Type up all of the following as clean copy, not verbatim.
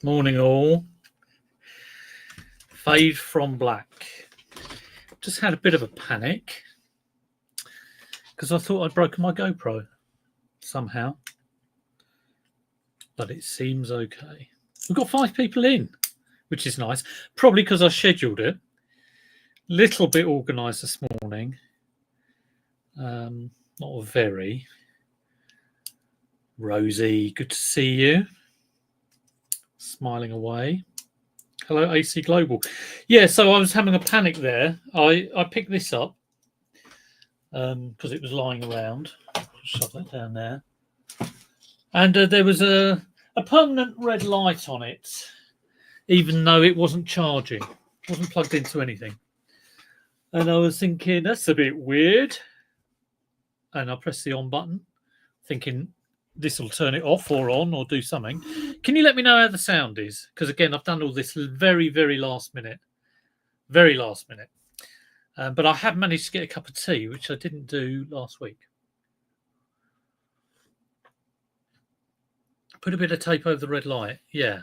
Morning all. Fade from black. Just had a bit of a panic because I thought I'd broken my GoPro somehow. But it seems okay. We've got 5 people in, which is nice. Probably because I scheduled it. Little bit organised this morning. Not very. Rosie, good to see you. Smiling away. Hello, AC Global. Yeah, so I was having a panic there. I picked this up because it was lying around. Shove that down there. And there was a permanent red light on it, even though it wasn't charging. It wasn't plugged into anything. And I was thinking, that's a bit weird. And I pressed the on button, thinking this will turn it off or on or do something. Can you let me know how the sound is? Because again, I've done all this very, very last minute. Very last minute. But I have managed to get a cup of tea, which I didn't do last week. Put a bit of tape over the red light. Yeah.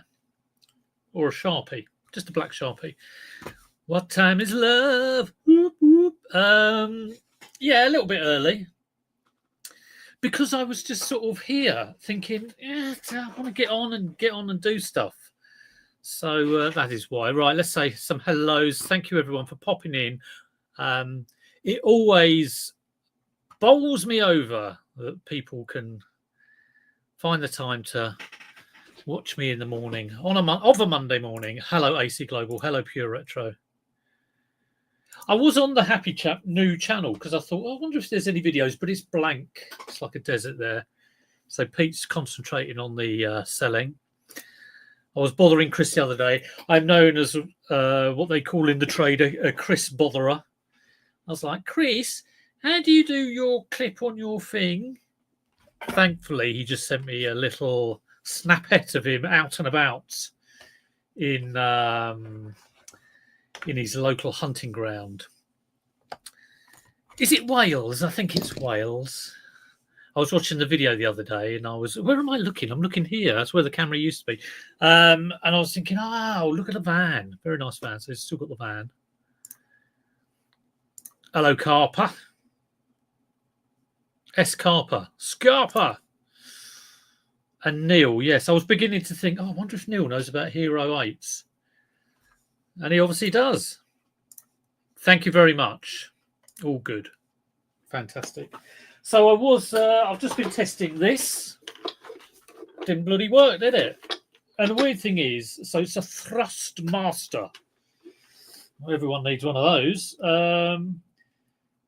Or a Sharpie. Just a black Sharpie. What time is love? Whoop, whoop. Yeah, a little bit early. Because I was just sort of here thinking, I want to get on and do stuff. So that is why. Right, let's say some hellos. Thank you, everyone, for popping in. It always bowls me over that people can find the time to watch me in the morning on a Monday morning. Hello, AC Global. Hello, Pure Retro. I was on the Happy Chap new channel because I thought, I wonder if there's any videos, but it's blank. It's like a desert there. So Pete's concentrating on the selling. I was bothering Chris the other day. I'm known as what they call in the trade a Chris botherer. I was like, Chris, how do you do your clip on your thing? Thankfully, he just sent me a little snappet of him out and about in his local hunting ground. Is it Wales? I think it's Wales. I was watching the video the other day and where am I looking? I'm looking here. That's where the camera used to be. And I was thinking, look at the van. Very nice van. So it's still got the van. Hello, Carper. S. Carper. Scarpa. And Neil. Yes, I was beginning to think, I wonder if Neil knows about Hero 8s. And he obviously does. Thank you very much. All good. Fantastic. So I've just been testing this. Didn't bloody work, did it? And the weird thing is, so it's a Thrustmaster. Everyone needs one of those.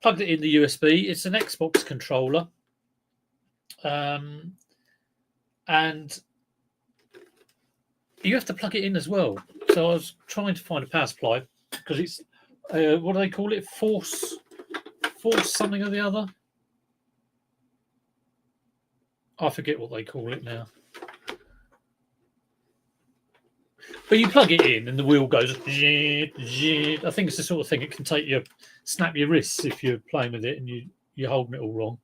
Plugged it in the USB. It's an Xbox controller. And you have to plug it in as well. So I was trying to find a power supply because it's, what do they call it? Force something or the other. I forget what they call it now. But you plug it in and the wheel goes. I think it's the sort of thing it can snap your wrists if you're playing with it and you're holding it all wrong.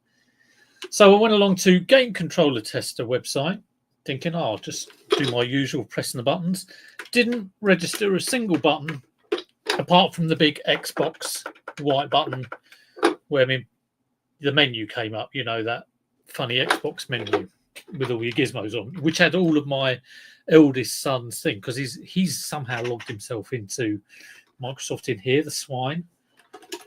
So I went along to Game Controller Tester website, thinking, I'll just do my usual pressing the buttons. Didn't register a single button apart from the big Xbox white button where the menu came up, that funny Xbox menu with all your gizmos on, which had all of my eldest son's thing because he's somehow logged himself into Microsoft in here, the swine.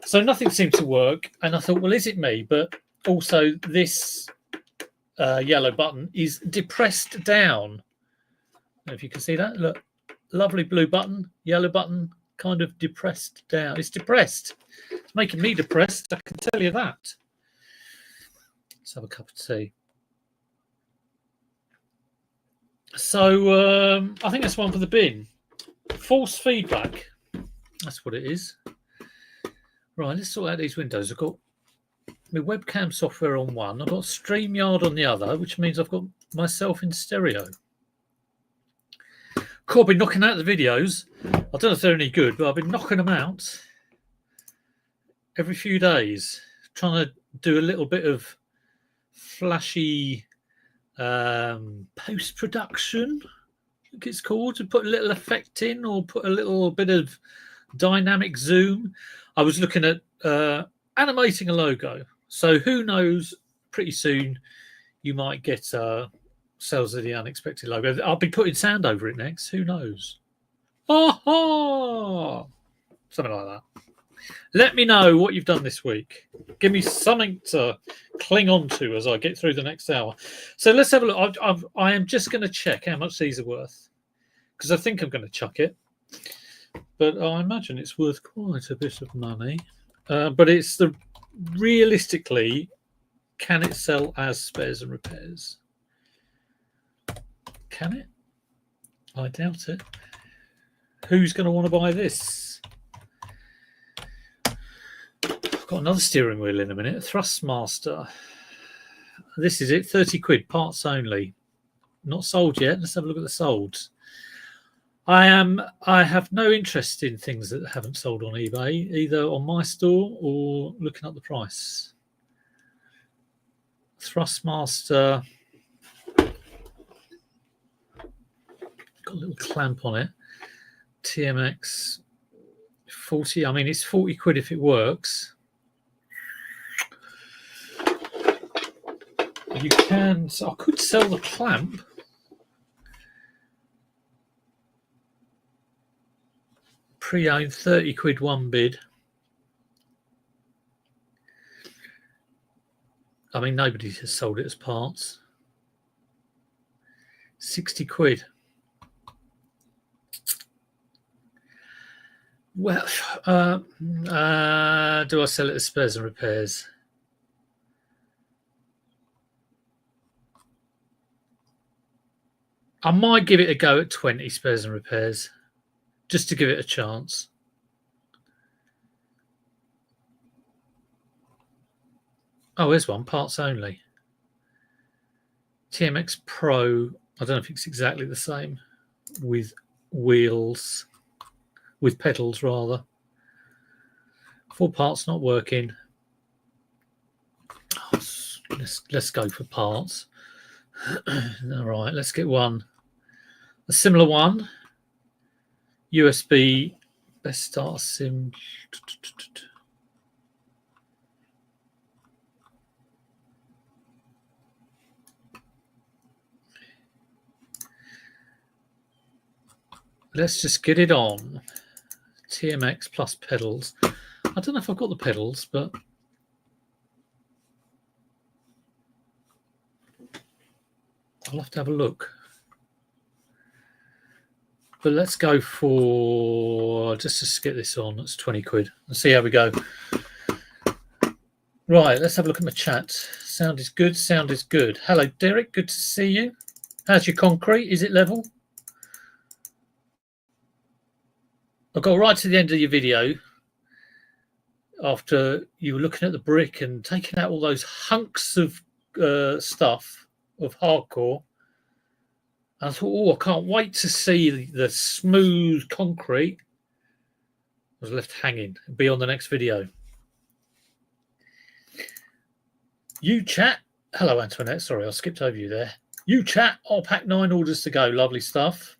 So nothing seemed to work. And I thought, well, is it me? But also this yellow button is depressed down. I don't know if you can see that. Look, lovely blue button, yellow button, kind of depressed down. It's depressed. It's making me depressed, I can tell you that. Let's have a cup of tea. So I think that's one for the bin. Force feedback. That's what it is. Right, let's sort out these windows. I've got my webcam software on one. I've got StreamYard on the other, which means I've got myself in stereo. Cool, I've been knocking out the videos. I don't know if they're any good, but I've been knocking them out every few days, trying to do a little bit of flashy post-production, think it's called, to put a little effect in or put a little bit of dynamic zoom. I was looking at animating a logo. So who knows, pretty soon you might get Sales of the Unexpected logo. I'll be putting sound over it next. Who knows? Oh, something like that. Let me know what you've done this week. Give me something to cling on to as I get through the next hour. So let's have a look. I am just going to check how much these are worth, because I think I'm going to chuck it. But I imagine it's worth quite a bit of money. But it's realistically, can it sell as spares and repairs? Can it? I doubt it. Who's going to want to buy this? I've got another steering wheel in a minute. Thrustmaster. This is it. 30 quid, parts only. Not sold yet. Let's have a look at the solds. I have no interest in things that haven't sold on eBay, either on my store or looking up the price. Thrustmaster. Got a little clamp on it. TMX 40. I mean, it's 40 quid if it works. You can. So I could sell the clamp. Pre-owned, 30 quid one bid. I mean, nobody has sold it as parts. 60 quid. Well, do I sell it as spares and repairs? I might give it a go at 20 spares and repairs, just to give it a chance. Oh, there's one, parts only. TMX Pro, I don't know if it's exactly the same, with wheels, with pedals rather. 4 parts not working. Oh, let's go for parts. All right, let's get one. A similar one. USB best start sim. Let's just get it on. TMX plus pedals. I don't know if I've got the pedals, but I'll have to have a look. But let's go for, just to get this on, that's 20 quid. Let's see how we go. Right, let's have a look at my chat. Sound is good, sound is good. Hello, Derek, good to see you. How's your concrete? Is it level? I got right to the end of your video after you were looking at the brick and taking out all those hunks of stuff, of hardcore. And I thought, oh, I can't wait to see the smooth concrete. I was left hanging. It'll be on the next video. You chat. Hello, Antoinette. Sorry, I skipped over you there. You chat. I'll pack 9 orders to go. Lovely stuff.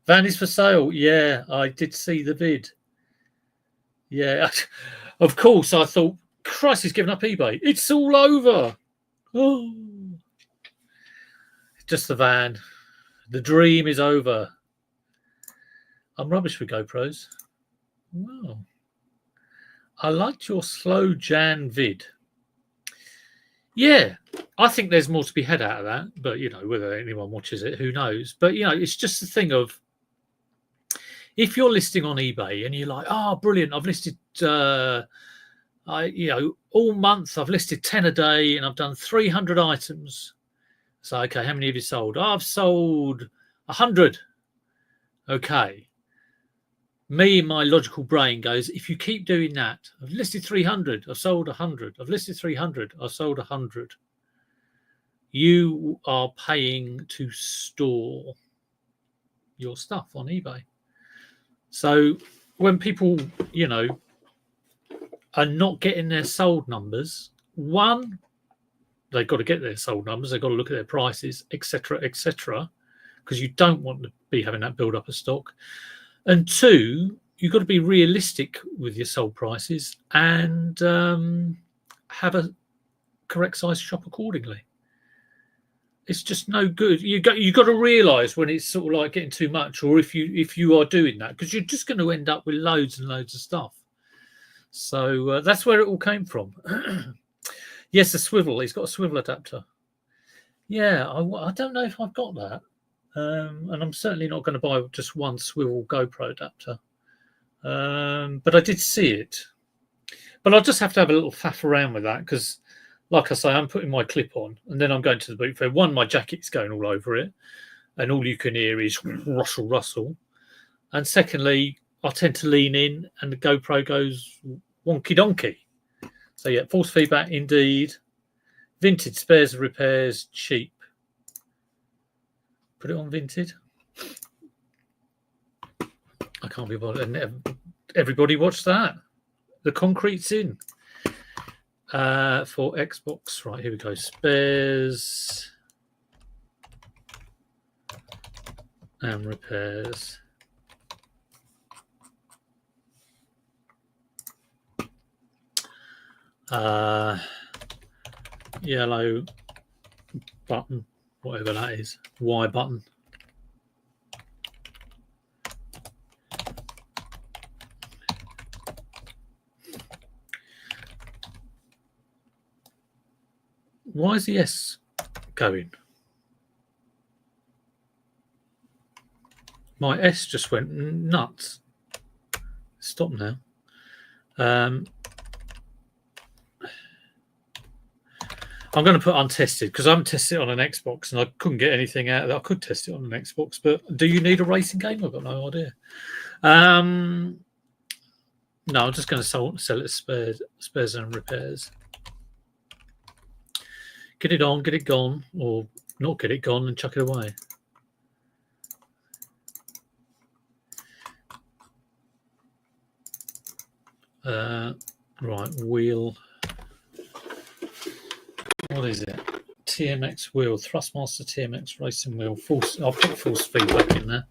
Van is for sale. Yeah, I did see the vid. Yeah, of course. I thought, Christ, he's given up eBay. It's all over. Oh, just the van. The dream is over. I'm rubbish with GoPros. Wow. I liked your slow Jan vid. Yeah, I think there's more to be had out of that. But, you know, whether anyone watches it, who knows? But, you know, it's just the thing of, if you're listing on eBay and you're like, oh, brilliant, I've listed, all month I've listed 10 a day and I've done 300 items. So, okay, how many have you sold? Oh, I've sold 100. Okay. Me, my logical brain goes, if you keep doing that, I've listed 300, I've sold 100. I've listed 300, I've sold 100. You are paying to store your stuff on eBay. So when people, you know, are not getting their sold numbers, one, they've got to get their sold numbers, they've got to look at their prices, etc., etc. because you don't want to be having that build up of stock. And two, you've got to be realistic with your sold prices and have a correct size shop accordingly. It's just no good. You got to realise when it's sort of like getting too much, or if you are doing that, because you're just going to end up with loads and loads of stuff. So that's where it all came from. Yes, the swivel. He's got a swivel adapter. Yeah, I don't know if I've got that, and I'm certainly not going to buy just one swivel GoPro adapter. But I did see it. But I'll just have to have a little faff around with that because, like I say, I'm putting my clip on and then I'm going to the boot fair. One, my jacket's going all over it and all you can hear is rustle, rustle. And secondly, I tend to lean in and the GoPro goes wonky donkey. So yeah, force feedback indeed. Vinted, spares and repairs, cheap. Put it on Vinted. I can't be bothered. Everybody watch that. The concrete's in. For Xbox. Right, here we go. Spares and repairs. Yellow button, whatever that is. Y button. Why is the S going? My S just went nuts. Stop now. I'm going to put untested because I haven't tested it on an Xbox and I couldn't get anything out of it. I could test it on an Xbox, but do you need a racing game? I've got no idea. No, I'm just going to sell it as spares and repairs. Get it on, get it gone, or not get it gone and chuck it away. Right, wheel. What is it? TMX wheel, Thrustmaster TMX racing wheel. I'll put force feedback in there.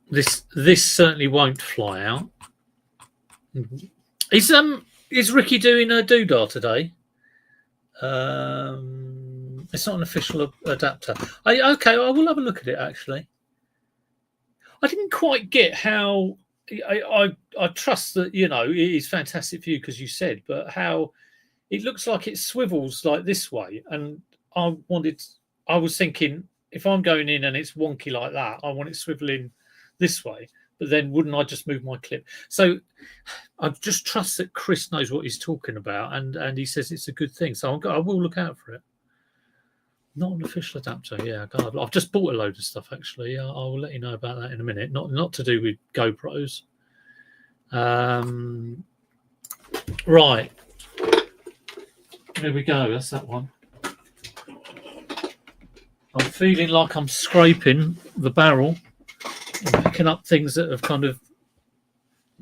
This certainly won't fly out. Is Ricky doing a doodah today? It's not an official adapter. Okay, I will have a look at it actually. I didn't quite get how. I trust that it is fantastic for you because you said, but how it looks like it swivels like this way, and I was thinking if I'm going in and it's wonky like that, I want it swiveling this way. But then wouldn't I just move my clip? So I just trust that Chris knows what he's talking about, and he says it's a good thing. So I will look out for it. Not an official adapter, yeah. God, I've just bought a load of stuff actually. I will let you know about that in a minute. Not to do with GoPros. Right. There we go. That's that one. I'm feeling like I'm scraping the barrel and picking up things that have kind of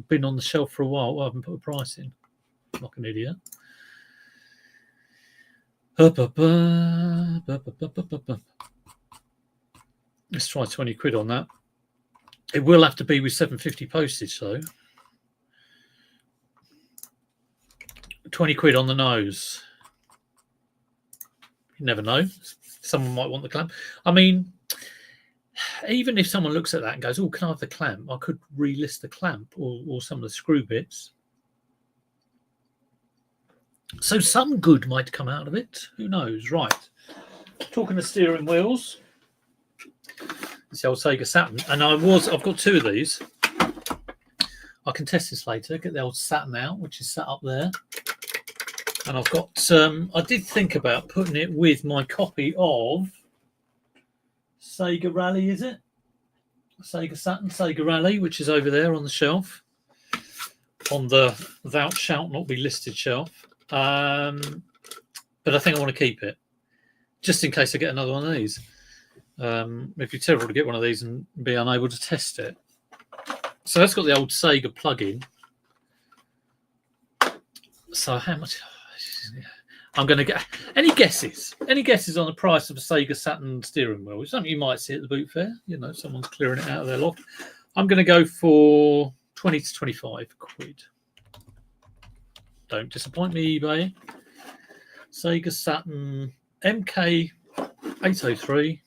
been on the shelf for a while. Well, I haven't put a price in. Like an idiot. Let's try 20 quid on that. It will have to be with 750 postage though. 20 quid on the nose. You never know. Someone might want the clamp. I mean, even if someone looks at that and goes, oh, can I have the clamp? I could relist the clamp or some of the screw bits. So some good might come out of it. Who knows? Right. Talking of steering wheels. It's the old Sega Saturn. And I've got two of these. I can test this later. Get the old Saturn out, which is sat up there. And I've got, I did think about putting it with my copy of Sega Rally, is it? Sega Saturn, Sega Rally, which is over there on the shelf. On the thou shalt not be listed shelf. But I think I want to keep it just in case I get another one of these. It'd be terrible to get one of these and be unable to test it. So that's got the old Sega plug-in. So how much? I'm going to get any guesses? Any guesses on the price of a Sega Saturn steering wheel? It's something you might see at the boot fair. You know, someone's clearing it out of their loft. I'm going to go for 20 to 25 quid. Don't disappoint me, eBay. Sega Saturn MK803.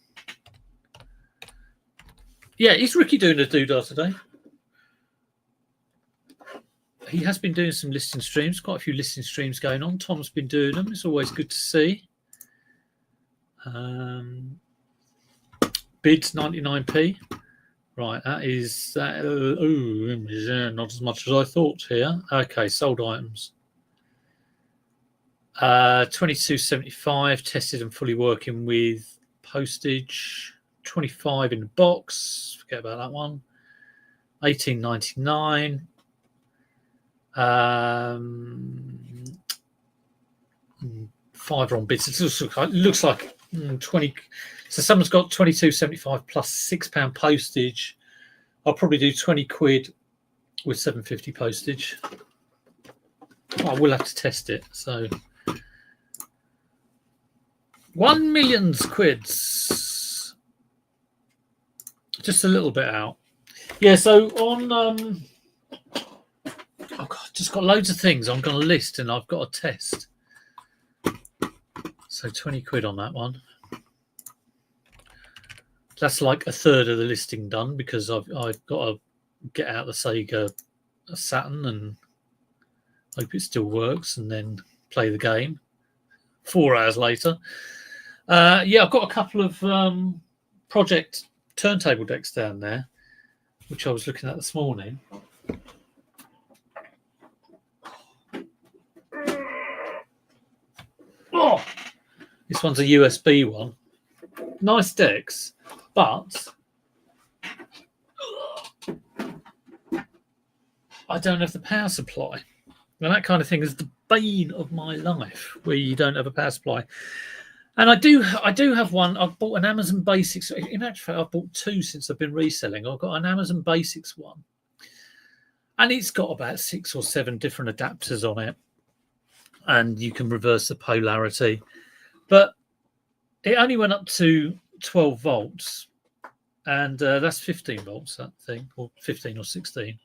Yeah, is Ricky doing a doodah today? He has been doing some listing streams, quite a few listing streams going on. Tom's been doing them. It's always good to see. Bids 99p. Right, that is that. Not as much as I thought here. Okay, sold items. 22.75 tested and fully working with postage. 25 in the box. Forget about that one. 18.99. 5 on bids. It looks like 20. So someone's got 22.75 plus £6 postage. I'll probably do 20 quid with 7.50 postage. I will have to test it. So 1 million quids. Just a little bit out. Yeah. So on. Oh God, just got loads of things I'm going to list and I've got a test. So 20 quid on that one. That's like a third of the listing done because I've got to get out the Sega Saturn and hope it still works and then play the game 4 hours later. Yeah, I've got a couple of project turntable decks down there, which I was looking at this morning. Oh, this one's a USB one. Nice decks, but I don't have the power supply. And that kind of thing is the bane of my life, where you don't have a power supply. And I do have one. I've bought an Amazon Basics. In actual fact, I've bought 2 since I've been reselling. I've got an Amazon Basics one, and it's got about 6 or 7 different adapters on it. And you can reverse the polarity, but it only went up to 12 volts, and that's 15 volts, that thing, or 15 or 16.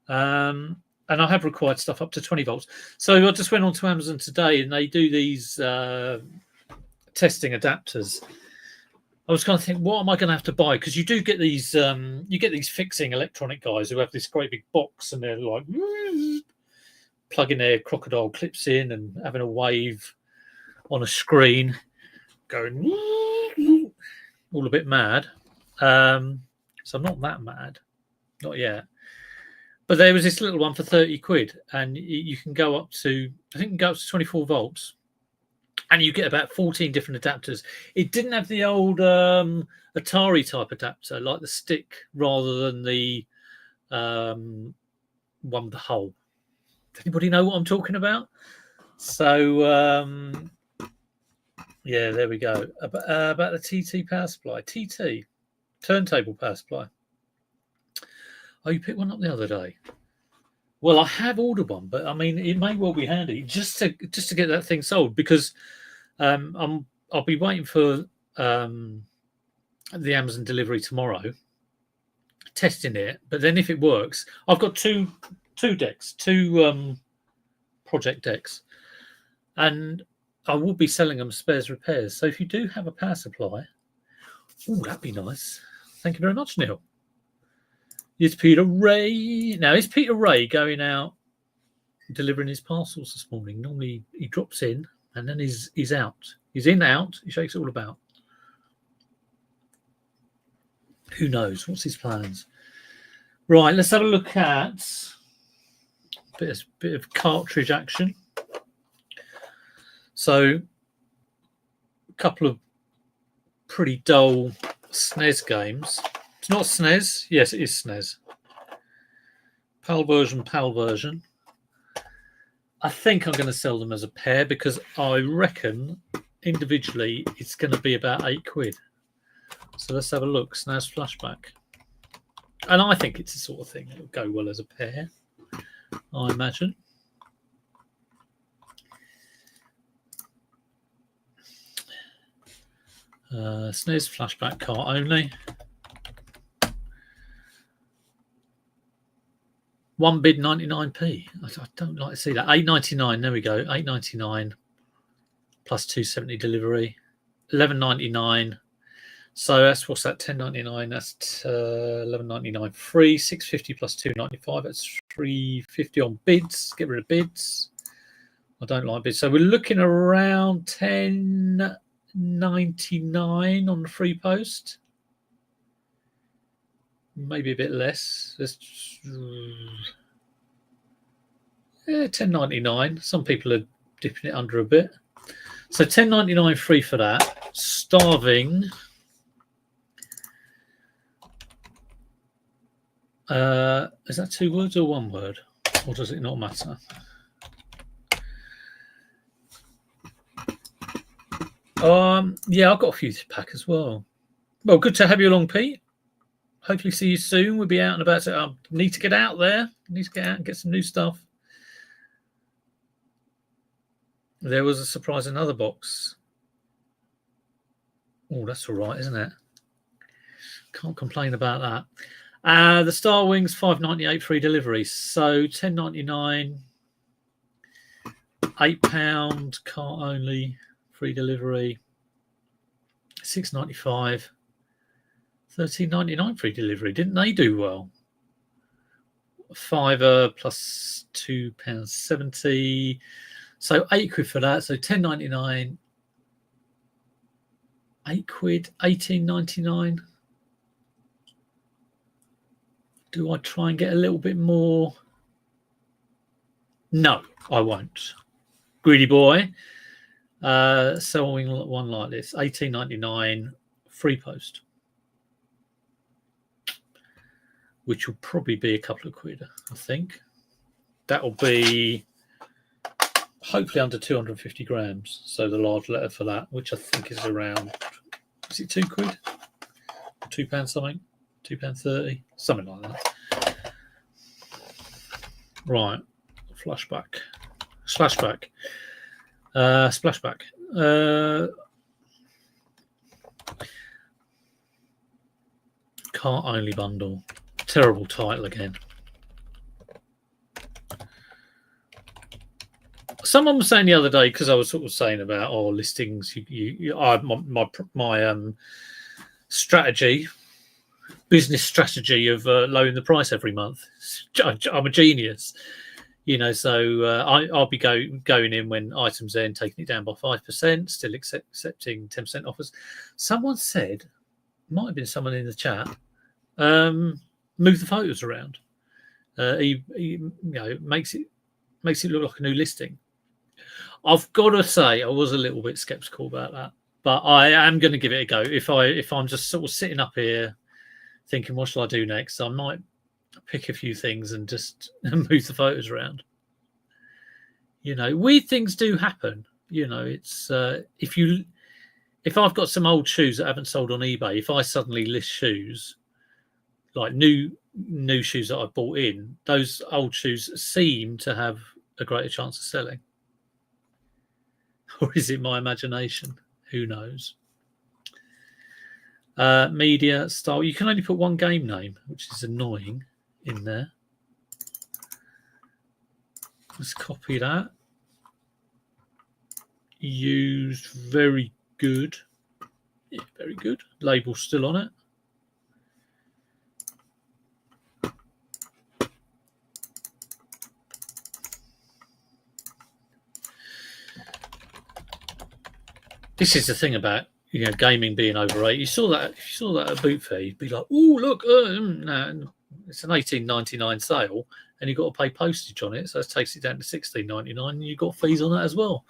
And I have required stuff up to 20 volts. So I just went on to Amazon today, and they do these testing adapters. I was kind of thinking, what am I going to have to buy? Because you do get these, fixing electronic guys who have this great big box, and they're like plugging their crocodile clips in and having a wave on a screen, going all a bit mad. So I'm not that mad, not yet. But there was this little one for 30 quid, and you can go up to, I think, you can go up to 24 volts, and you get about 14 different adapters. It didn't have the old Atari type adapter, like the stick, rather than the one with the hole. Anybody know what I'm talking about? So, yeah, there we go. About the TT power supply. TT, turntable power supply. Oh, you picked one up the other day. Well, I have ordered one, but I mean, it may well be handy just to get that thing sold, because I'll be waiting for the Amazon delivery tomorrow, testing it. But then if it works, I've got two decks, 2 project decks, and I will be selling them spares repairs. So if you do have a power supply, that'd be nice. Thank you very much, Neil. It's Peter Ray. Now, is Peter Ray going out delivering his parcels this morning? Normally he drops in and then he's out. He's in, out. He shakes it all about. Who knows? What's his plans? Right, let's have a look at a bit of cartridge action. So, a couple of pretty dull SNES games. It's not SNES. Yes, it is SNES. PAL version. I think I'm going to sell them as a pair, because I reckon individually it's going to be about 8 quid. So let's have a look. SNES Flashback. And I think it's the sort of thing that will go well as a pair, I imagine. SNES flashback cart only. One bid 99p. I don't like to see that. 8.99. There we go. 8.99 plus 270 delivery. 11.99. So that's what's that? 10.99. That's 11.99 free. 6.50 plus 2.95. That's 3.50 on bids. Get rid of bids. I don't like bids. So we're looking around 10.99 on the free post. Maybe a bit less. Yeah, 10.99. Some people are dipping it under a bit. So 10.99 free for that. Starving. Is that 2 words or 1 word? Or does it not matter? Yeah, I've got a few to pack as well. Well, good to have you along, Pete. Hopefully see you soon. We'll be out and about. So I need to get out there. Need to get out and get some new stuff. There was a surprise another box. Oh, that's all right, isn't it? Can't complain about that. The Star Wings 5.98 free delivery. So 10.99, £8 cart only free delivery. 6.95, 13.99 free delivery. Didn't they do well? £5 plus £2.70. So £8 for that. So 10.99, £8, 18.99. Do I try and get a little bit more? No, I won't. Greedy boy. Selling one like this, 18.99 free post, which will probably be a couple of quid. I think that'll be hopefully under 250 grams. So the large letter for that, which I think is around, is it £2? £2 something, £2.30, something like that. Right, splashback. Cart only bundle. Terrible title again. Someone was saying the other day, because I was sort of saying about listings. My strategy, business strategy of lowering the price every month. I'm a genius. So I'll be going in when items there and taking it down by 5%, still accepting 10% offers. Someone said, might have been someone in the chat, move the photos around. He makes it look like a new listing. I've got to say, I was a little bit skeptical about that, but I am going to give it a go. If I'm just sort of sitting up here thinking, what shall I do next? I might pick a few things and just move the photos around. Weird things do happen. It's if I've got some old shoes that haven't sold on eBay, if I suddenly list shoes, like new shoes that I bought in, those old shoes seem to have a greater chance of selling. Or is it my imagination? Who knows? Media style. You can only put one game name, which is annoying in there. Let's copy that. Used, very good. Yeah, very good. Label still on it. This is the thing about gaming being overrated. If you saw that at Boot Fair, you'd be like, "Oh, look, no, it's an $18.99 sale, and you've got to pay postage on it, so it takes it down to $16.99, and you've got fees on that as well.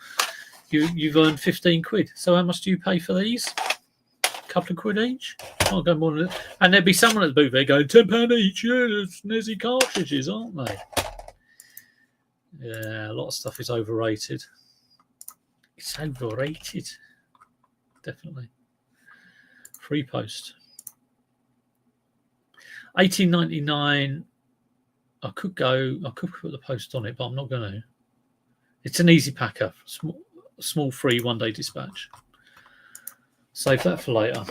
You've earned £15. So how much do you pay for these? A couple of quid each? Can't go more than that. And there'd be someone at the booth there going, £10 each. Yeah, there's snazzy cartridges, aren't they? Yeah, a lot of stuff is overrated. It's overrated. Definitely. Free post. $18.99. I could put the post on it, but I'm not going to. It's an easy packer. Small free 1-day dispatch. Save that for later.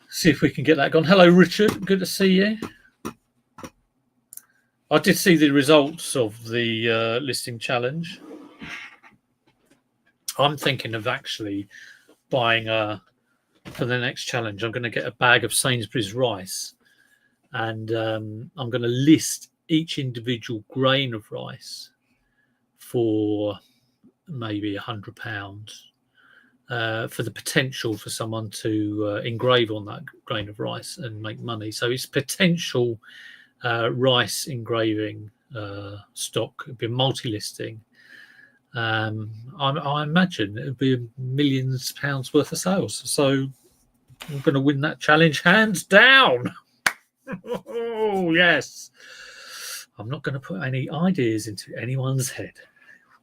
See if we can get that gone. Hello, Richard. Good to see you. I did see the results of the listing challenge. I'm thinking of actually buying for the next challenge. I'm going to get a bag of Sainsbury's rice, and I'm going to list each individual grain of rice for maybe £100 for the potential for someone to engrave on that grain of rice and make money. So it's potential rice engraving stock. It'd be multi-listing. I imagine it would be millions of pounds worth of sales. So I'm going to win that challenge hands down. Oh yes. I'm not going to put any ideas into anyone's head.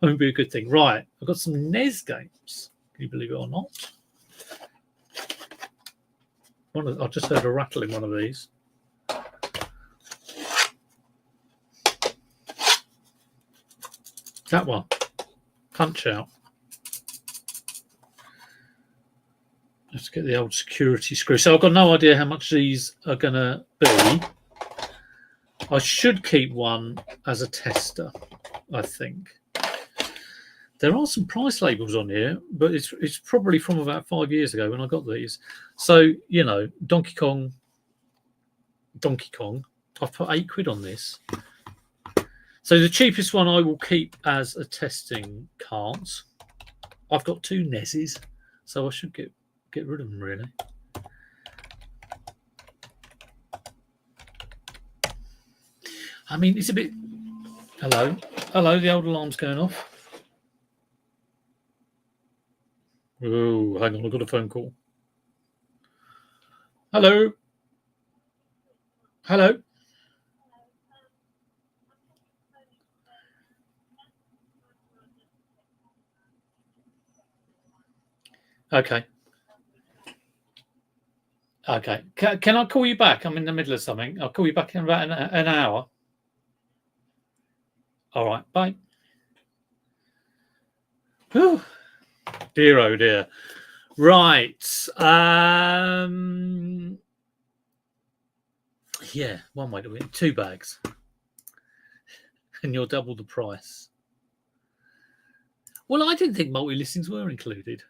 It won't be a good thing. Right, I've got some NES games. Can you believe it or not? I just heard a rattle in one of these. That one. Punch Out. Let's get the old security screw. So I've got no idea how much these are going to be. I should keep one as a tester, I think. There are some price labels on here, but it's probably from about 5 years ago when I got these. So, you know, Donkey Kong. I've put £8 on this. So the cheapest one I will keep as a testing cart. I've got 2 NESs, so I should get rid of them, really. I mean, it's a bit... Hello, the old alarm's going off. Oh, hang on, I've got a phone call. Hello. Okay. Can I call you back? I'm in the middle of something. I'll call you back in about an hour. All right, bye. Whew. Dear, oh dear. Right. Yeah, one way to win. 2 bags. And you're double the price. Well, I didn't think multi-listings were included.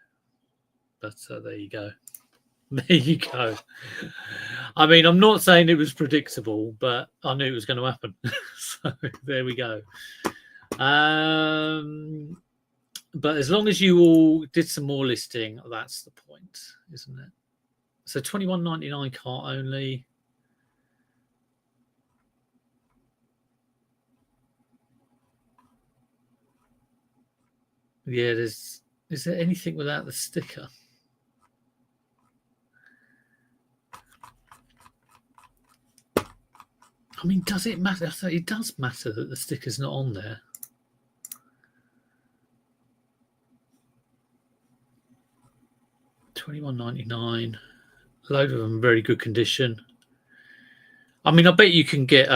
But there you go. There you go. I mean, I'm not saying it was predictable, but I knew it was going to happen. So there we go. But as long as you all did some more listing, that's the point, isn't it? So £21.99 cart only. Yeah, is there anything without the sticker? I mean, does it matter? It does matter that the sticker's not on there. £21.99. A load of them in very good condition. I mean, I bet you can get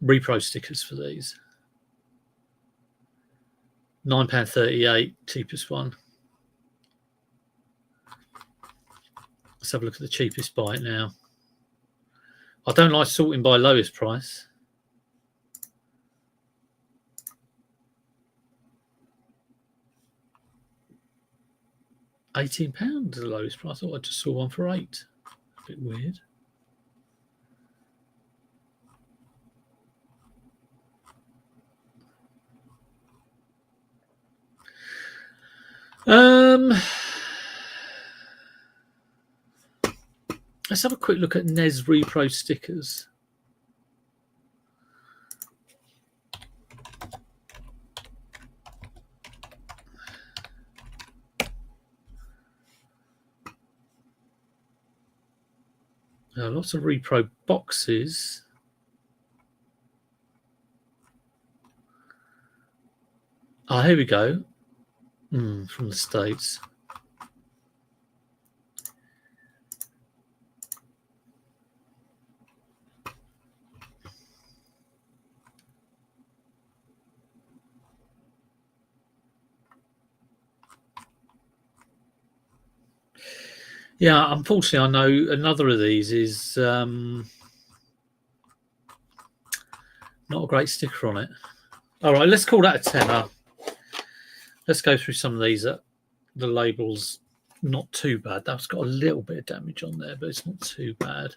repro stickers for these. £9.38, cheapest one. Let's have a look at the cheapest buy it now. I don't like sorting by lowest price. £18 is the lowest price. I thought I just saw one for £8. A bit weird. Let's have a quick look at NES Repro stickers. Lots of Repro boxes. Oh, here we go. From the States. Yeah, unfortunately, I know another of these is not a great sticker on it. All right, let's call that a tenner. Let's go through some of these. The label's not too bad. That's got a little bit of damage on there, but it's not too bad.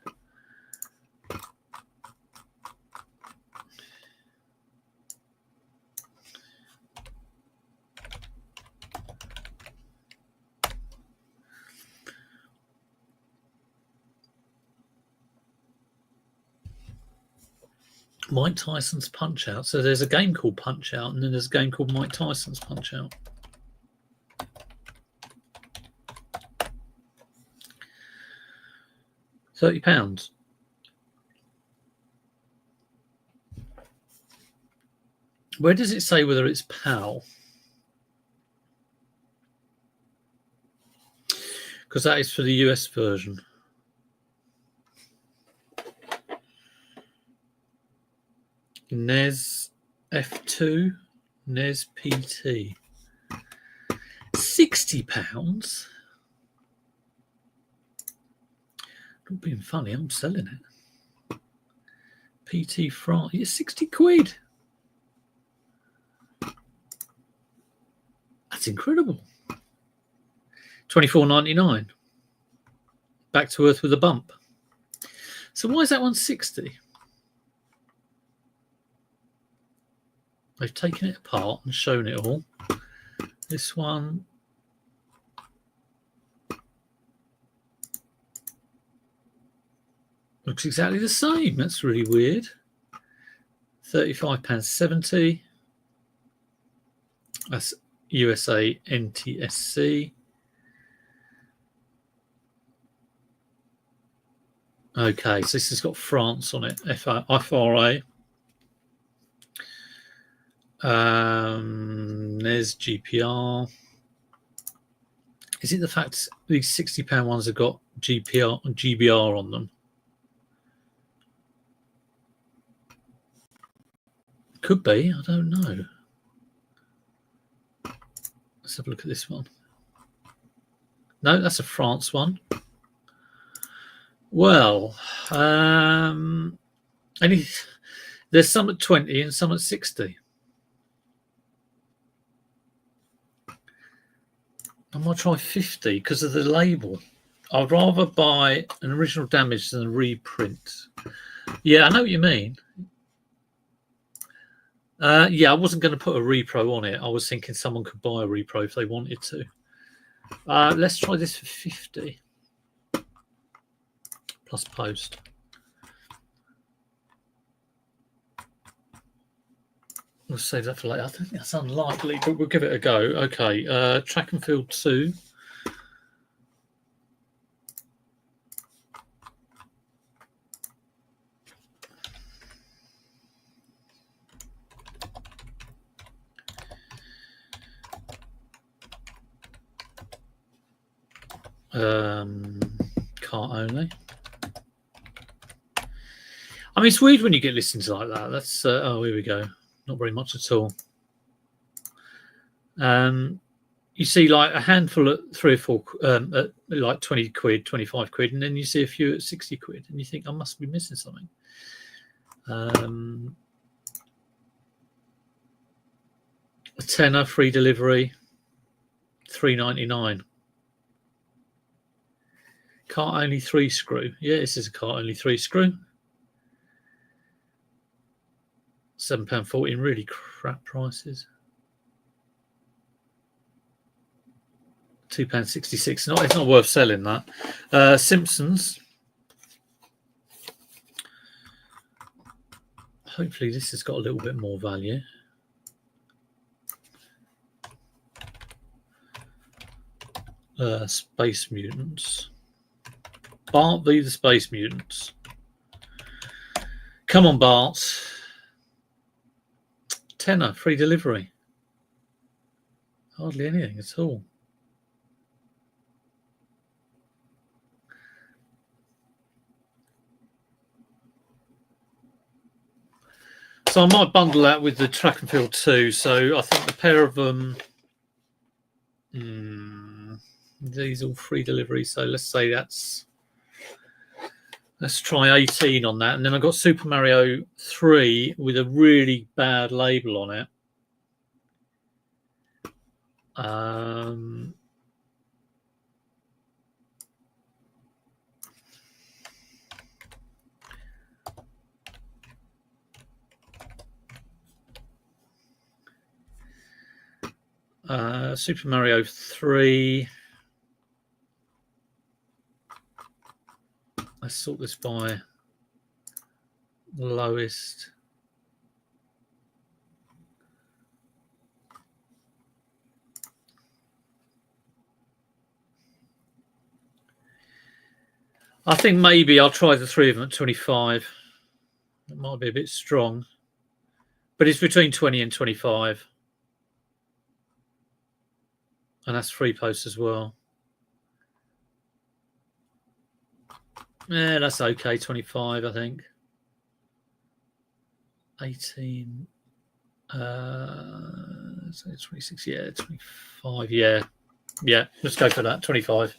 Mike Tyson's Punch Out. So there's a game called Punch Out, and then there's a game called Mike Tyson's Punch Out. £30. Where does it say whether it's PAL? Because that is for the US version. NES F2, NES PT. £60? Not being funny, I'm selling it. PT France, it's 60 quid. That's incredible. $24.99. Back to Earth with a bump. So why is that one 60? They've taken it apart and shown it all. This one looks exactly the same. That's really weird. £35.70. That's USA NTSC. Okay, so this has got France on it. FRA. There's GPR. Is it the fact these £60 ones have got GPR and GBR on them? Could be, I don't know. Let's have a look at this one. No, that's a France one. Well, there's some at 20 and some at 60. I might try 50 because of the label. I'd rather buy an original damage than a reprint. Yeah, I know what you mean. Yeah, I wasn't going to put a repro on it. I was thinking someone could buy a repro if they wanted to. Let's try this for 50 plus post. We'll save that for later. I think that's unlikely, but we'll give it a go. Okay, Track and Field 2. Cart only. I mean, it's weird when you get listings like that. That's oh, here we go. Not very much at all. You see like a handful at 3 or 4 at like 20 quid, 25 quid, and then you see a few at 60 quid, and you think I must be missing something. A tenner, free delivery, £3.99. Cart only 3 screw. Yeah, this is a cart only 3 screw. £7.40 in really crap prices. £2.66. No, it's not worth selling that. Simpsons. Hopefully this has got a little bit more value. Space Mutants. Bart v. the Space Mutants. Come on, Bart. Tenner, free delivery. Hardly anything at all. So I might bundle that with the Track and Field 2. So I think the pair of them, These are all free delivery, so let's say let's try 18 on that. And then I've got Super Mario 3 with a really bad label on it. Super Mario 3. Let's sort this by the lowest. I think maybe I'll try the 3 of them at 25. It might be a bit strong, but it's between 20 and 25. And that's free post as well. Yeah, that's okay. 25, I think. 18. So 26. Yeah, 25. Yeah. Yeah, let's go for that. 25.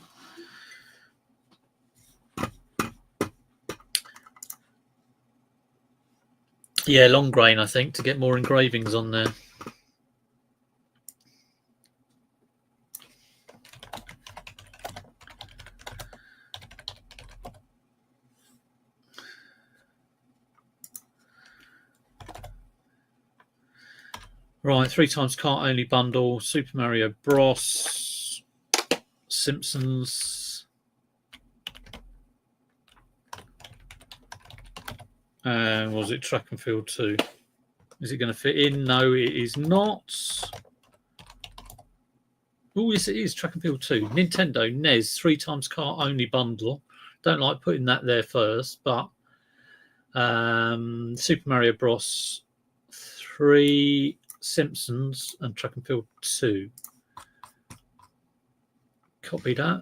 Yeah, long grain, I think, to get more engravings on there. Right, 3 times cart only bundle, Super Mario Bros, Simpsons, and was it Track and Field 2? Is it going to fit in? No, it is not. Oh, yes, it is Track and Field 2. Nintendo NES 3 times cart only bundle. Don't like putting that there first, but Super Mario Bros 3, Simpsons, and Track and Field 2. Copy that.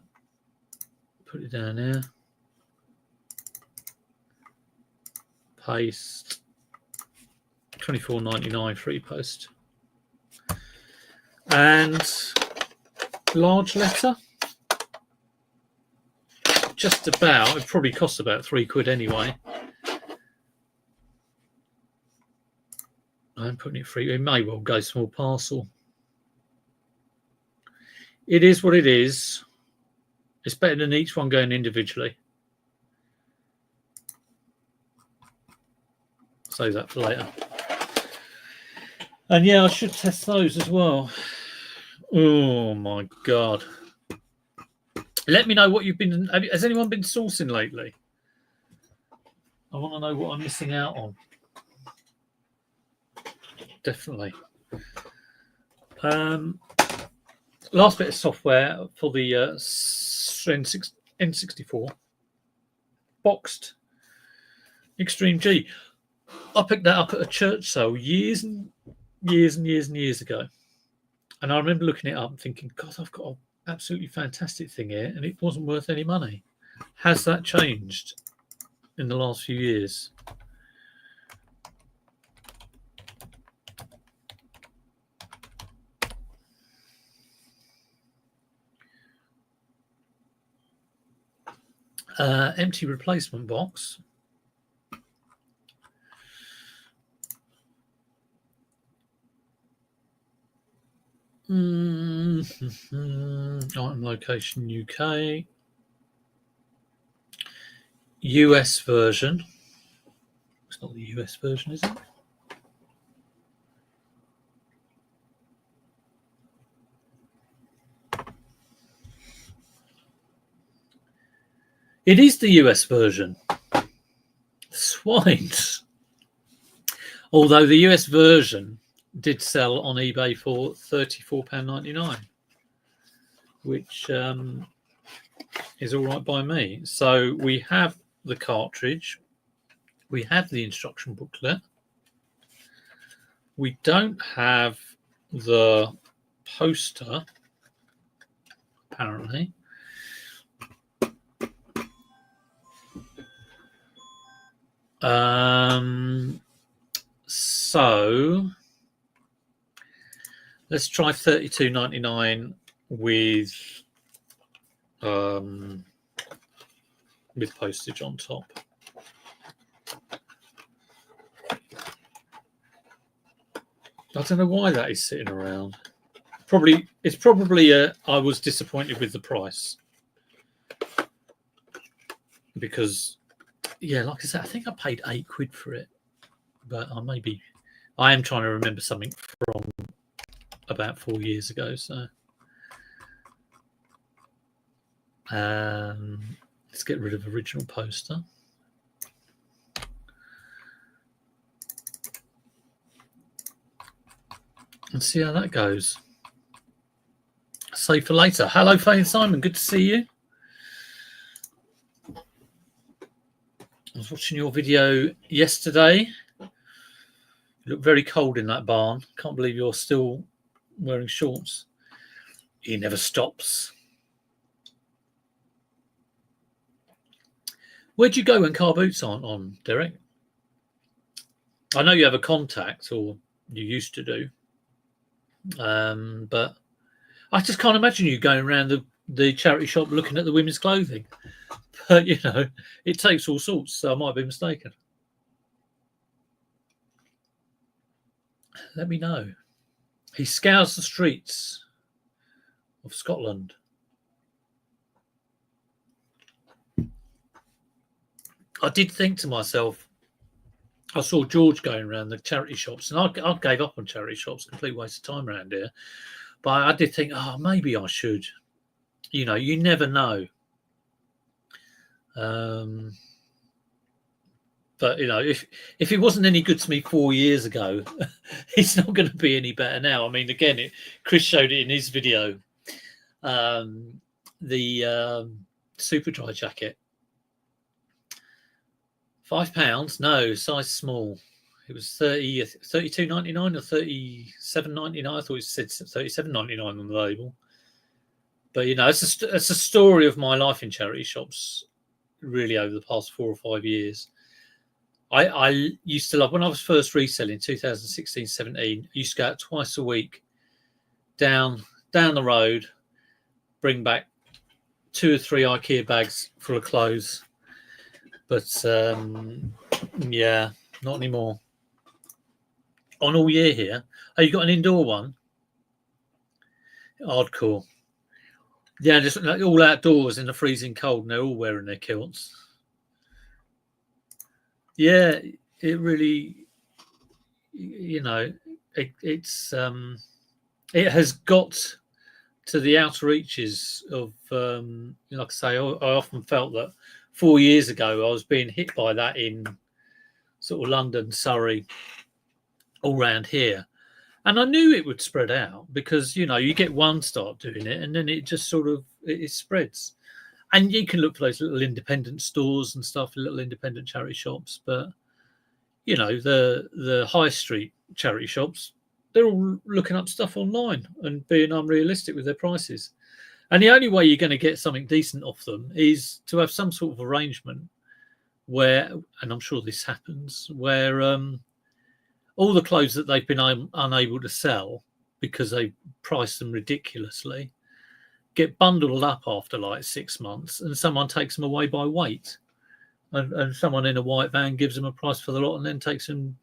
Put it down there. Paste. $24.99 free post. And large letter. Just about. It probably costs about £3 anyway. I'm putting it free. It may well go small parcel. It is what it is. It's better than each one going individually. Save that for later. And yeah, I should test those as well. Oh my God. Let me know what you've been. Has anyone been sourcing lately? I want to know what I'm missing out on. Definitely. Last bit of software for the N64 boxed Extreme G. I picked that up at a church sale years ago. And I remember looking it up and thinking, God, I've got an absolutely fantastic thing here, and it wasn't worth any money. Has that changed in the last few years? Empty replacement box. Item location UK. US version. It's not the US version, is it? It is the US version. Swines. Although the US version did sell on eBay for £34.99, which is all right by me. So we have the cartridge, we have the instruction booklet, we don't have the poster, apparently. So let's try $32.99 with with postage on top. I don't know why that is sitting around. It's probably I was disappointed with the price, because yeah, like I said, I think I paid £8 for it, but I am trying to remember something from about 4 years ago. So let's get rid of original poster. And see how that goes. Save for later. Hello, Faye and Simon. Good to see you. I was watching your video yesterday. You look very cold in that barn. Can't believe you're still wearing shorts. He never stops. Where'd you go when car boots aren't on, Derek? I know you have a contact, or you used to do. But I just can't imagine you going around the charity shop looking at the women's clothing. But, you know, it takes all sorts, so I might be mistaken. Let me know. He scours the streets of Scotland. I did think to myself, I saw George going around the charity shops, and I gave up on charity shops, complete waste of time around here. But I did think, maybe I should. You know, you never know. But, you know, if it wasn't any good to me 4 years ago, it's not going to be any better now. I mean, again, Chris showed it in his video. The Superdry jacket. £5? No, size small. It was $32.99 or $37.99. I thought it said $37.99 on the label. But, you know, it's a story of my life in charity shops, really, over the past 4 or 5 years. I used to love, when I was first reselling, 2016-17, I used to go out twice a week down the road, bring back 2 or 3 IKEA bags full of clothes. But, yeah, not anymore. On all year here. Oh, you got an indoor one? Hardcore. Yeah, just all outdoors in the freezing cold, and they're all wearing their kilts. Yeah, it really, you know, it's it has got to the outer reaches of, like I say, I often felt that 4 years ago I was being hit by that in sort of London, Surrey, all round here. And I knew it would spread out, because, you know, you get one start doing it and then it just sort of, it spreads. And you can look for those little independent stores and stuff, little independent charity shops. But, you know, the high street charity shops, they're all looking up stuff online and being unrealistic with their prices. And the only way you're going to get something decent off them is to have some sort of arrangement where, and I'm sure this happens, where all the clothes that they've been unable to sell because they priced them ridiculously get bundled up after like 6 months, and someone takes them away by weight, and someone in a white van gives them a price for the lot and then takes them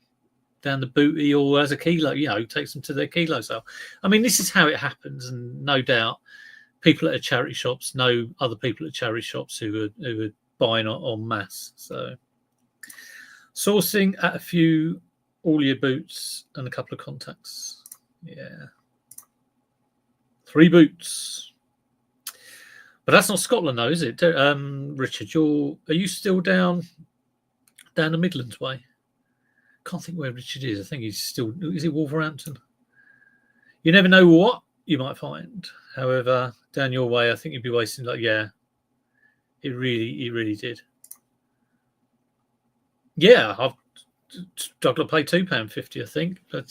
down the booty, or as a kilo, you know, takes them to their kilo sale. I mean, this is how it happens, and no doubt people at charity shops know other people at charity shops who are buying en masse. So sourcing at a few all year boots and a couple of contacts. Yeah. 3 boots. But that's not Scotland, though, is it? Richard, are you still down the Midlands way? Can't think where Richard is. I think he's still, is it Wolverhampton? You never know what you might find. However, down your way, I think you'd be wasting, like, yeah, it really did. Yeah, I've got to pay £2.50, I think. But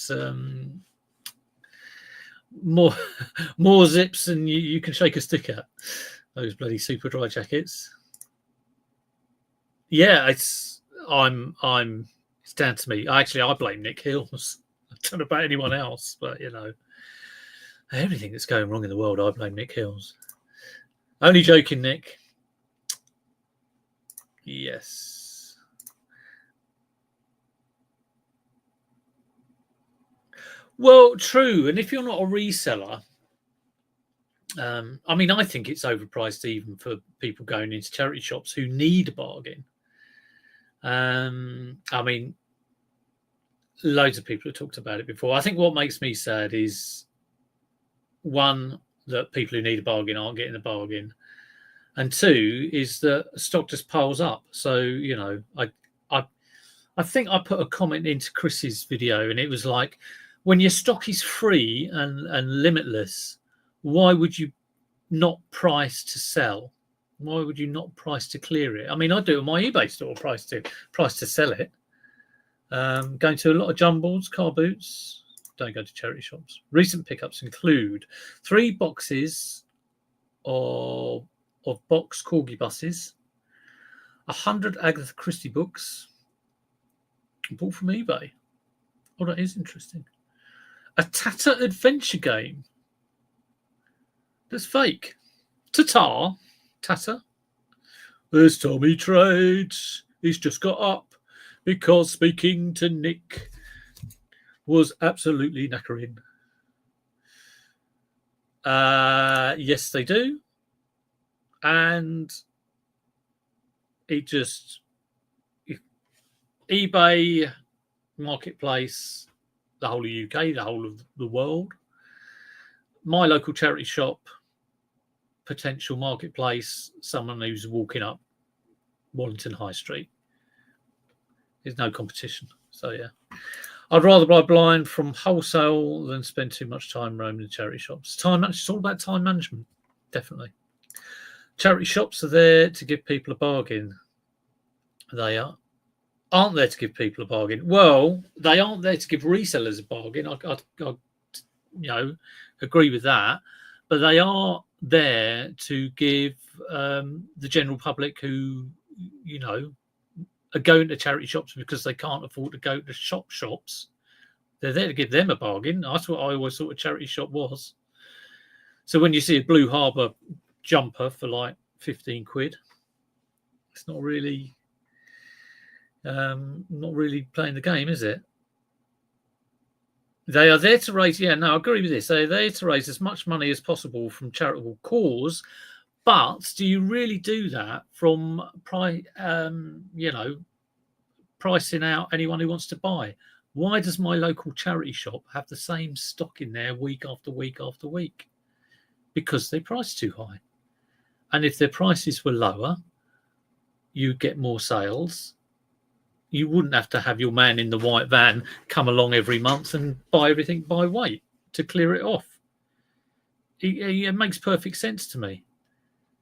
more zips than you can shake a stick at. Those bloody Superdry jackets. Yeah, it's down to me. I blame Nick Hills. I don't know about anyone else, but, you know, everything that's going wrong in the world, I blame Nick Hills. Only joking, Nick. Yes. Well, true. And if you're not a reseller, I mean, I think it's overpriced even for people going into charity shops who need a bargain. I mean, loads of people have talked about it before. I think what makes me sad is, one, that people who need a bargain aren't getting a bargain, and two is that stock just piles up. So, you know, I think I put a comment into Chris's video, and it was like, when your stock is free and limitless, why would you not price to sell? Why would you not price to clear it? I mean, I do it on my eBay store, price to sell it. Going to a lot of jumbles, car boots. Don't go to charity shops. Recent pickups include 3 boxes of box corgi buses, 100 Agatha Christie books bought from eBay. Oh, that is interesting. A Tatter adventure game. That's fake. Tatter. There's Tommy Trades. He's just got up because speaking to Nick was absolutely knackering. Yes, they do. And it just, eBay, Marketplace, the whole of UK, the whole of the world, my local charity shop, potential marketplace, someone who's walking up Wallington High Street. There's no competition. So, yeah. I'd rather buy blind from wholesale than spend too much time roaming the charity shops. It's all about time management, definitely. Charity shops are there to give people a bargain. They aren't there to give people a bargain. Well, they aren't there to give resellers a bargain. I agree with that. But they are there to give the general public who, are going to charity shops because they can't afford to go to shops. They're there to give them a bargain. That's what I always thought a charity shop was. So when you see a Blue Harbour jumper for like 15 quid, it's not really playing the game, is it? They are there to raise, I agree with this. They're there to raise as much money as possible from charitable cause. But do you really do that from pricing out anyone who wants to buy? Why does my local charity shop have the same stock in there week after week after week? Because they price too high. And if their prices were lower, you get more sales. You wouldn't have to have your man in the white van come along every month and buy everything by weight to clear it off. It makes perfect sense to me.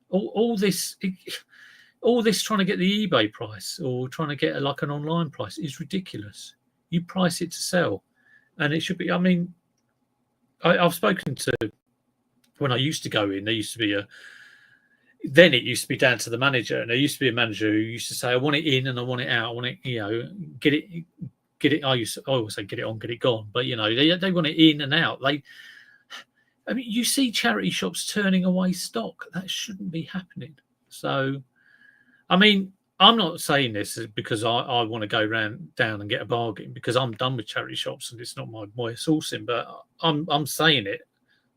All this trying to get the eBay price or trying to get like an online price is ridiculous. You price it to sell, and it should be. I mean, I've spoken to, when I used to go in, there used to be then it used to be down to the manager, and there used to be a manager who used to say, I want it in and I want it out. I want it, get it. I always say get it on, get it gone. But, they want it in and out. You see charity shops turning away stock. That shouldn't be happening. So, I mean, I'm not saying this because I want to go down and get a bargain, because I'm done with charity shops and it's not my way of sourcing. But I'm saying it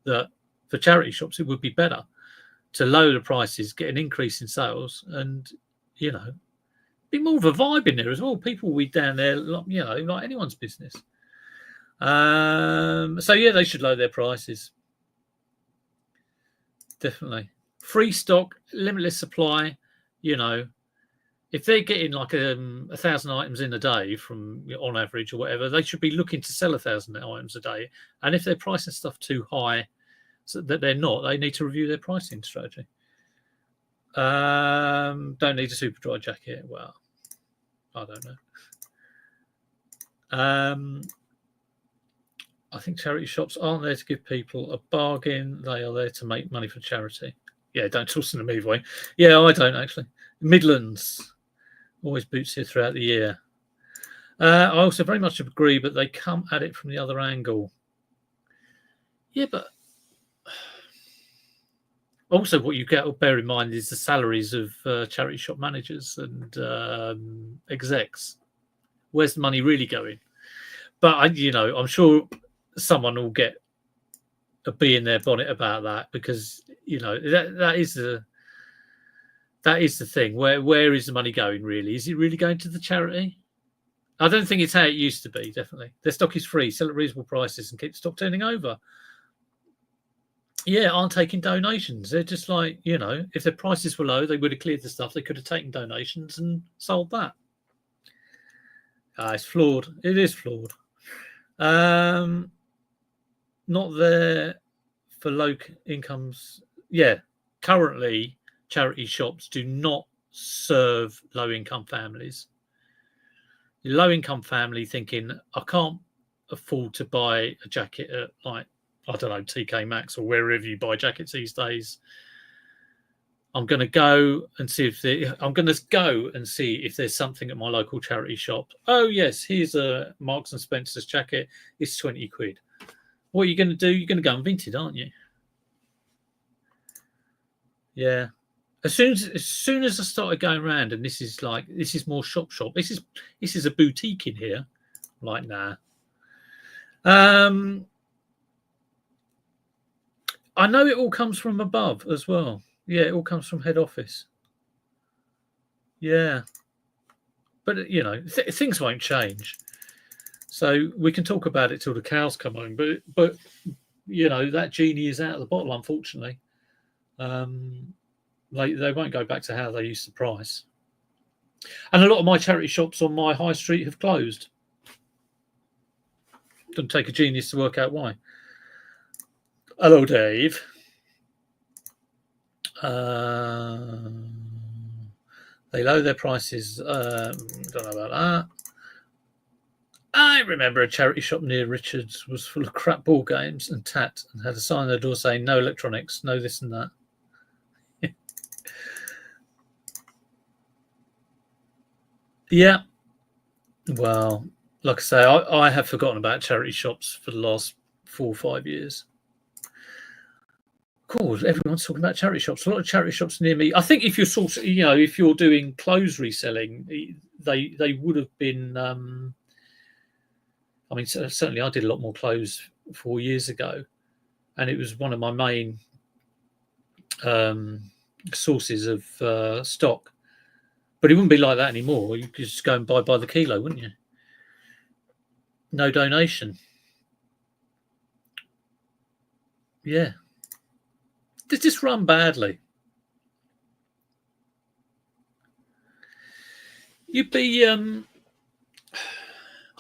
that for charity shops, it would be better to lower the prices, get an increase in sales, and, be more of a vibe in there as well. People will be down there, like anyone's business. They should lower their prices. Definitely. Free stock, limitless supply, if they're getting like 1,000 items in a day from on average or whatever, they should be looking to sell 1,000 items a day. And if they're pricing stuff too high, so that they need to review their pricing strategy. Don't need a super dry jacket. Well, I don't know. I think charity shops aren't there to give people a bargain. They are there to make money for charity. Yeah, don't toss them either. Yeah, I don't actually. Midlands, always boots here throughout the year. I also very much agree, but they come at it from the other angle. Yeah, but Also, what you get to bear in mind is the salaries of charity shop managers and execs. Where's the money really going? But I'm sure someone will get a bee in their bonnet about that, because that is the thing. Where is the money going really? Is it really going to the charity? I don't think it's how it used to be. Definitely, their stock is free, sell at reasonable prices, and keep the stock turning over. Yeah, aren't taking donations. They're just like, if their prices were low, they would have cleared the stuff. They could have taken donations and sold that. It's flawed. It is flawed. Not there for low incomes. Yeah, currently charity shops do not serve low income families. Low income family thinking, I can't afford to buy a jacket at, like, I don't know, TK Maxx or wherever you buy jackets these days. I'm going to go and see if there's something at my local charity shop. Oh yes, here's a Marks and Spencer's jacket. It's 20 quid. What are you going to do? You're going to go and Vinted, aren't you? Yeah. As soon as I started going around, and this is more shop. This is a boutique in here. Like, nah. I know it all comes from above as well. Yeah, it all comes from head office. Yeah. But, things won't change. So we can talk about it till the cows come home. But that genie is out of the bottle, unfortunately. They won't go back to how they used to price. And a lot of my charity shops on my high street have closed. Doesn't take a genius to work out why. Hello, Dave. They lower their prices. Don't know about that. I remember a charity shop near Richards was full of crap ball games and tat, and had a sign on their door saying no electronics, no this and that. Yeah. Well, like I say, I have forgotten about charity shops for the last 4 or 5 years. Of course, everyone's talking about charity shops. A lot of charity shops near me. I think if you're doing clothes reselling, they would have been. I mean, certainly I did a lot more clothes 4 years ago, and it was one of my main sources of stock. But it wouldn't be like that anymore. You could just go and buy by the kilo, wouldn't you? No donation. Yeah. Did this run badly? You'd be I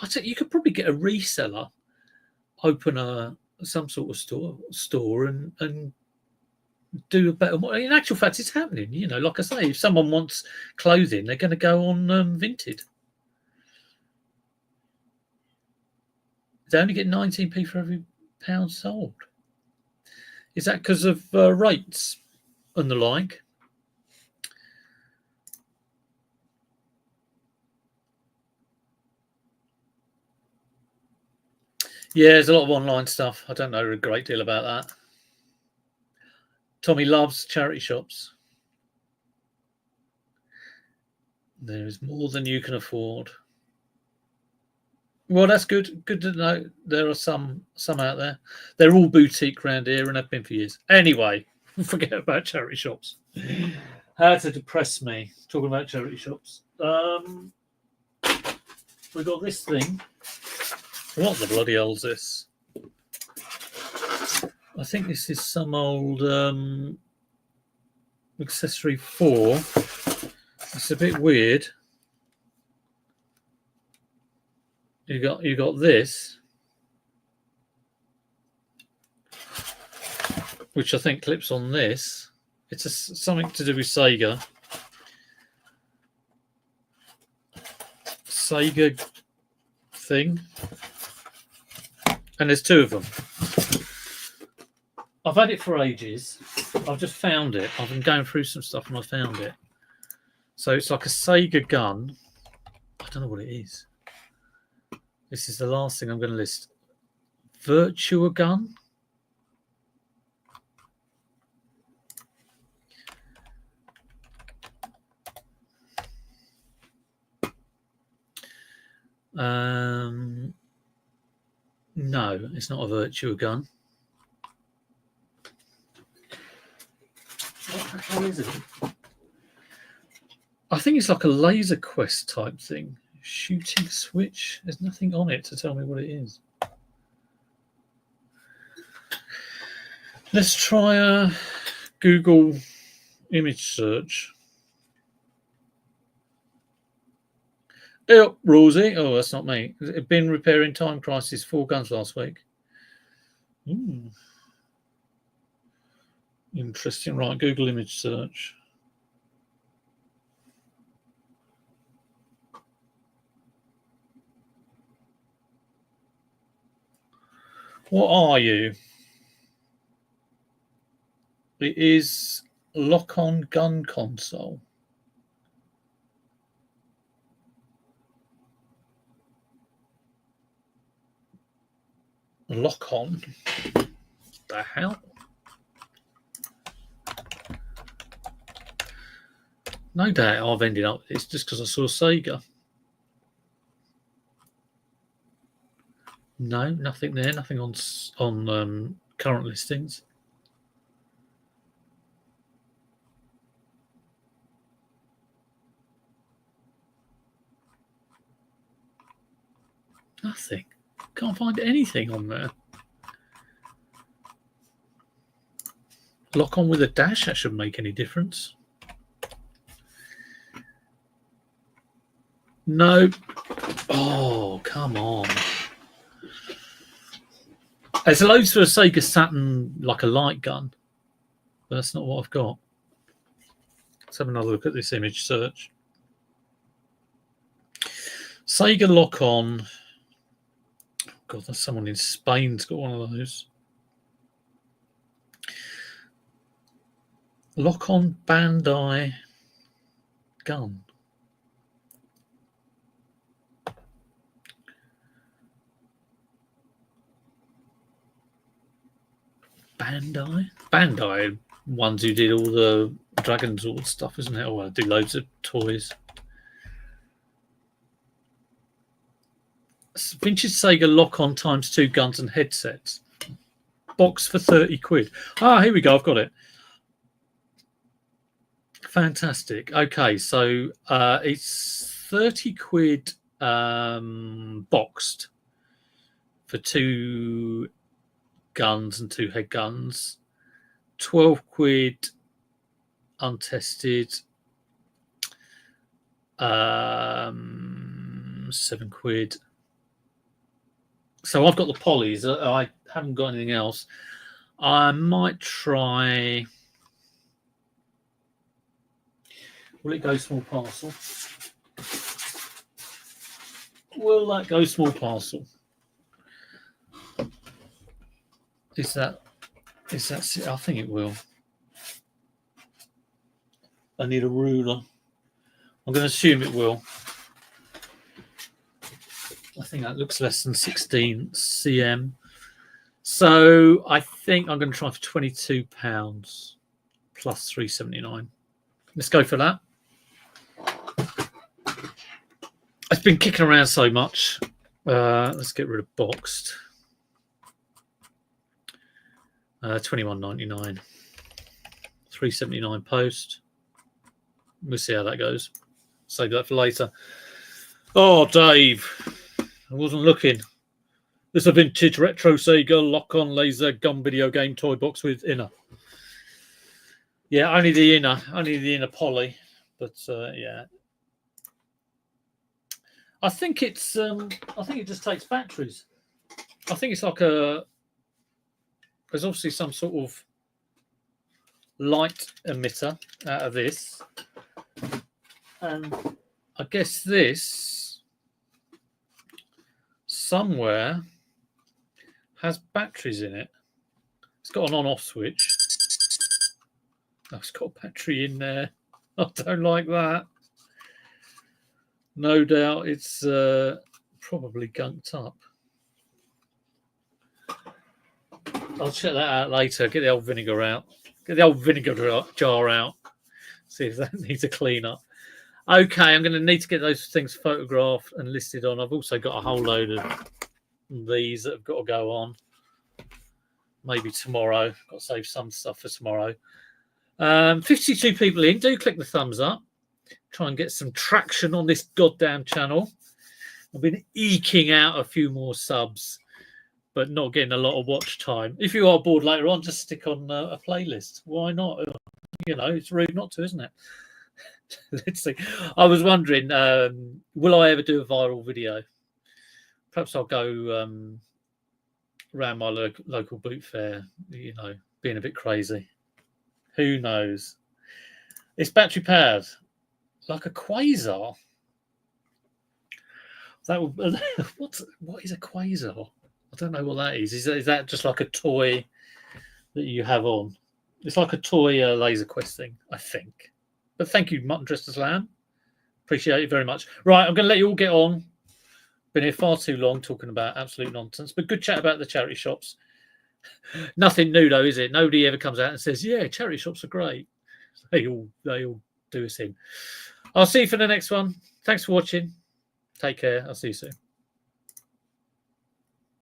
think you could probably get a reseller, open some sort of store and do a better. In actual fact, it's happening. Like I say, if someone wants clothing, they're going to go on Vinted. They only get 19p for every pound sold. Is that because of rates and the like? Yeah, there's a lot of online stuff. I don't know a great deal about that. Tommy loves charity shops. There is more than you can afford. Well, that's good. Good to know. There are some out there. They're all boutique around here and have been for years. Anyway, forget about charity shops. How to depress me talking about charity shops. We got this thing. What the bloody hell's this? I think this is some old accessory 4. It's a bit weird. You got this, which I think clips on this. It's something to do with Sega. Sega thing. And there's 2 of them. I've had it for ages. I've just found it. I've been going through some stuff and I found it. So it's like a Sega gun. I don't know what it is. This is the last thing I'm going to list. Virtua gun. No, it's not a Virtua gun. What the hell is it? I think it's like a Laser Quest type thing. Shooting switch. There's nothing on it to tell me what it is. Let's try a Google image search. Oh, Rosie. Oh, that's not me. It's been repairing Time Crisis 4 guns last week. Interesting. Right, Google image search. What are you? It is Lock-On Gun Console. Lock-On? The hell? No doubt I've ended up with this just because I saw Sega. No, nothing there. Nothing on current listings. Nothing. Can't find anything on there. Lock on with a dash, that shouldn't make any difference. No. Oh, come on. There's loads for a Sega Saturn, like a light gun, but that's not what I've got. Let's have another look at this image search. Sega Lock-On. Oh God, there's someone in Spain's got one of those. Lock-On Bandai gun. Bandai ones who did all the Dragon Sword stuff, isn't it? Oh, I do loads of toys. Vintage Sega Lock-On ×2 guns and headsets. Box for 30 quid. Ah, here we go. I've got it. Fantastic. Okay, so it's 30 quid boxed for 2 guns and 2 head guns. 12 quid untested. 7 quid. So I've got the polys. I haven't got anything else. I might try. Will it go small parcel? Will that go small parcel? Is that it? I think it will. I need a ruler. I'm going to assume it will. I think that looks less than 16 cm. So I think I'm going to try for £22 plus £3.79. Let's go for that. It's been kicking around so much. Let's get rid of boxed. $21.99. £3.79 post. We'll see how that goes. Save that for later. Oh, Dave. I wasn't looking. This is a vintage retro Sega Lock-On laser gun video game toy box with inner. Yeah, only the inner poly. But yeah. I think it just takes batteries. I think it's like there's obviously some sort of light emitter out of this. And I guess this somewhere has batteries in it. It's got an on-off switch. Oh, it's got a battery in there. I don't like that. No doubt it's probably gunked up. I'll check that out later. Get the old vinegar out. Get the old vinegar jar out. See if that needs a clean up. Okay, I'm going to need to get those things photographed and listed on. I've also got a whole load of these that have got to go on. Maybe tomorrow. Got to save some stuff for tomorrow. 52 people in. Do click the thumbs up. Try and get some traction on this goddamn channel. I've been eking out a few more subs, but not getting a lot of watch time. If you are bored later on, just stick on a playlist. Why not? You know, it's rude not to, isn't it? Let's see. I was wondering, will I ever do a viral video? Perhaps I'll go around my local boot fair, you know, being a bit crazy. Who knows? It's battery powered, like a quasar. That would, what is a quasar? I don't know what that is. Is that just like a toy that you have on? It's like a toy Laser Quest thing, I think. But thank you, Mutton Dressed as Lamb. Appreciate it very much. Right, I'm going to let you all get on. Been here far too long talking about absolute nonsense, but good chat about the charity shops. Nothing new though, is it? Nobody ever comes out and says, "Yeah, charity shops are great." They all do us in. I'll see you for the next one. Thanks for watching. Take care. I'll see you soon.